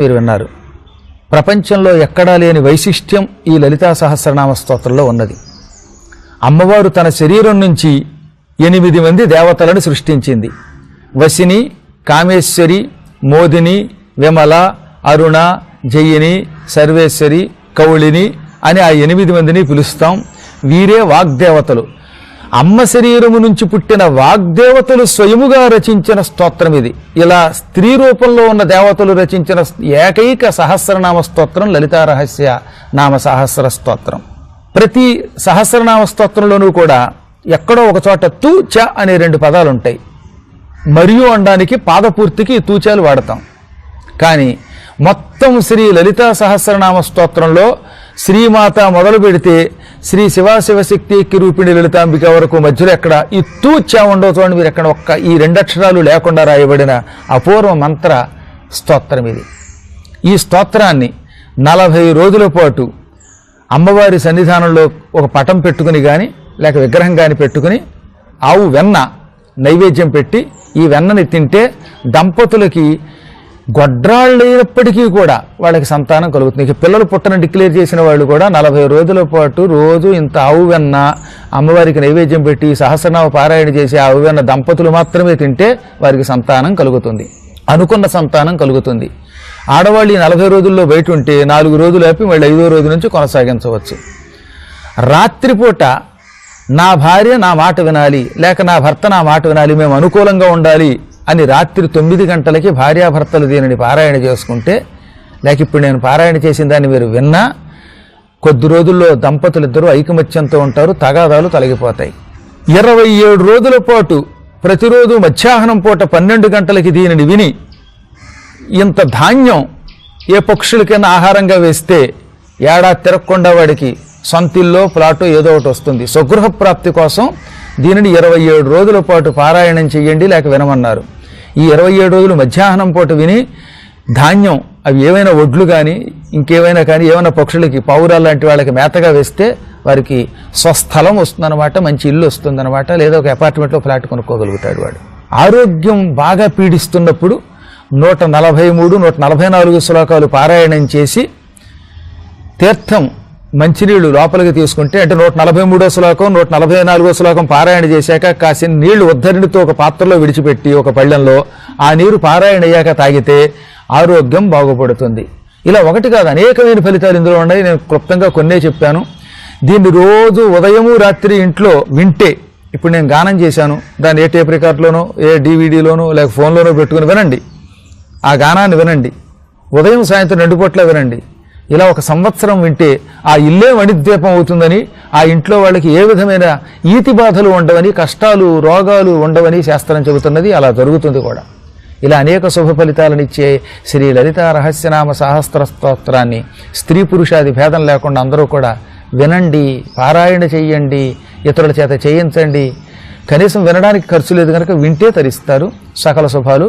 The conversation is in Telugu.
మీరు విన్నారు. ప్రపంచంలో ఎక్కడా లేని వైశిష్ట్యం ఈ లలితా సహస్రనామ స్తోత్రంలో ఉన్నది. అమ్మవారు తన శరీరం నుంచి 8 మంది దేవతలను సృష్టించింది. వసిని, కామేశ్వరి, మోదిని, విమల, అరుణ, జయిని, సర్వేశ్వరి, కౌళిని అని ఆ 8 మందిని పిలుస్తాం. వీరే వాగ్దేవతలు. అమ్మ శరీరము నుంచి పుట్టిన వాగ్దేవతలు స్వయముగా రచించిన స్తోత్రం ఇది. ఇలా స్త్రీ రూపంలో ఉన్న దేవతలు రచించిన ఏకైక సహస్రనామ స్తోత్రం లలితా రహస్య నామ సహస్ర స్తోత్రం. ప్రతి సహస్రనామ స్తోత్రంలోనూ కూడా ఎక్కడో ఒక చోట తూ చ అనే 2 పదాలు ఉంటాయి. మరియు అనడానికి పాదపూర్తికి తూచాలు వాడతాం. కానీ మొత్తం శ్రీ లలితా సహస్రనామ స్తోత్రంలో శ్రీమాత మొదలు పెడితే శ్రీ శివశివశక్తి రూపిణి లలితాంబిక వరకు మధ్యలో ఎక్కడ ఈ తూచా ఉండవు చూడండి. మీరు ఎక్కడ ఒక్క ఈ 2 అక్షరాలు లేకుండా రాయబడిన అపూర్వ మంత్ర స్తోత్రం ఇది. ఈ స్తోత్రాన్ని 40 రోజుల పాటు అమ్మవారి సన్నిధానంలో ఒక పటం పెట్టుకుని కానీ లేక విగ్రహం కానీ పెట్టుకుని ఆవు వెన్న నైవేద్యం పెట్టి ఈ వెన్నని తింటే దంపతులకి గొడ్రాళ్ళైనప్పటికీ కూడా వాళ్ళకి సంతానం కలుగుతుంది. ఇక పిల్లలు పుట్టని డిక్లేర్ చేసిన వాళ్ళు కూడా 40 రోజుల పాటు రోజు ఇంత ఆవు వెన్న అమ్మవారికి నైవేద్యం పెట్టి సహస్రనామ పారాయణ చేసి ఆవు వెన్న దంపతులు మాత్రమే తింటే వారికి సంతానం కలుగుతుంది. అనుకున్న సంతానం కలుగుతుంది. ఆడవాళ్ళు ఈ 40 రోజుల్లో బయట ఉంటే 4 రోజులు ఆపి మళ్ళీ 5వ రోజు నుంచి కొనసాగించవచ్చు. రాత్రిపూట నా భార్య నా మాట వినాలి, లేక నా భర్త నా మాట వినాలి, మేము అనుకూలంగా ఉండాలి అని రాత్రి 9 గంటలకి భార్యాభర్తలు దీనిని పారాయణ చేసుకుంటే, లేక ఇప్పుడు నేను పారాయణ చేసిన దాన్ని మీరు విన్నా కొద్ది రోజుల్లో దంపతులిద్దరూ ఐకమత్యంతో ఉంటారు, తగాదాలు తొలగిపోతాయి. 27 రోజుల పాటు ప్రతిరోజు మధ్యాహ్నం పూట 12 గంటలకి దీనిని విని ఇంత ధాన్యం ఏ పక్షులకైనా ఆహారంగా వేస్తే ఏడాది తిరగకుండా వాడికి సొంతిల్లో ప్లాటో ఏదో ఒకటి వస్తుంది. స్వగృహ ప్రాప్తి కోసం దీనిని 27 రోజుల పాటు పారాయణం చెయ్యండి లేక వినమన్నారు. ఈ 27 రోజులు మధ్యాహ్నం పూట విని ధాన్యం అవి ఏవైనా ఒడ్లు కానీ ఇంకేమైనా కానీ ఏమైనా పక్షులకి పావురాలు లాంటి వాళ్ళకి మేతగా వేస్తే వారికి స్వస్థలం వస్తుందన్నమాట, మంచి ఇల్లు వస్తుందన్నమాట, లేదా ఒక అపార్ట్మెంట్లో ఫ్లాట్ కొనుక్కోగలుగుతాడు వాడు. ఆరోగ్యం బాగా పీడిస్తున్నప్పుడు 143, 144 శ్లోకాలు పారాయణం చేసి తీర్థం మంచినీళ్లు లోపలికి తీసుకుంటే, అంటే 143వ శ్లోకం 144వ శ్లోకం పారాయణ చేశాక కాసిన నీళ్లు ఉద్ధరణితో ఒక పాత్రలో విడిచిపెట్టి ఒక పళ్ళెంలో ఆ నీరు పారాయణ అయ్యాక తాగితే ఆరోగ్యం బాగుపడుతుంది. ఇలా ఒకటి కాదు అనేకమైన ఫలితాలు ఇందులో ఉన్నాయి. నేను క్లుప్తంగా కొన్నే చెప్పాను. దీన్ని రోజు ఉదయము రాత్రి ఇంట్లో వింటే, ఇప్పుడు నేను గానం చేశాను, దాన్ని ఏ టేప్ రికార్డులోనో ఏ డివిడీలోనో లేక ఫోన్లోనో పెట్టుకుని వినండి. ఆ గానాన్ని వినండి. ఉదయం సాయంత్రం 2 పూట్ల వినండి. ఇలా 1 సంవత్సరం వింటే ఆ ఇల్లే మణిద్వీపం అవుతుందని, ఆ ఇంట్లో వాళ్ళకి ఏ విధమైన ఈతి బాధలు ఉండవని, కష్టాలు రోగాలు ఉండవని శాస్త్రం చెబుతున్నది. అలా జరుగుతుంది కూడా. ఇలా అనేక శుభ ఫలితాలనిచ్చే శ్రీ లలితా రహస్యనామ సహస్ర స్తోత్రాన్ని స్త్రీ పురుషాది భేదం లేకుండా అందరూ కూడా వినండి, పారాయణ చెయ్యండి, ఇతరుల చేత చేయించండి. కనీసం వినడానికి ఖర్చు లేదు కనుక వింటే తరిస్తారు. సకల శుభాలు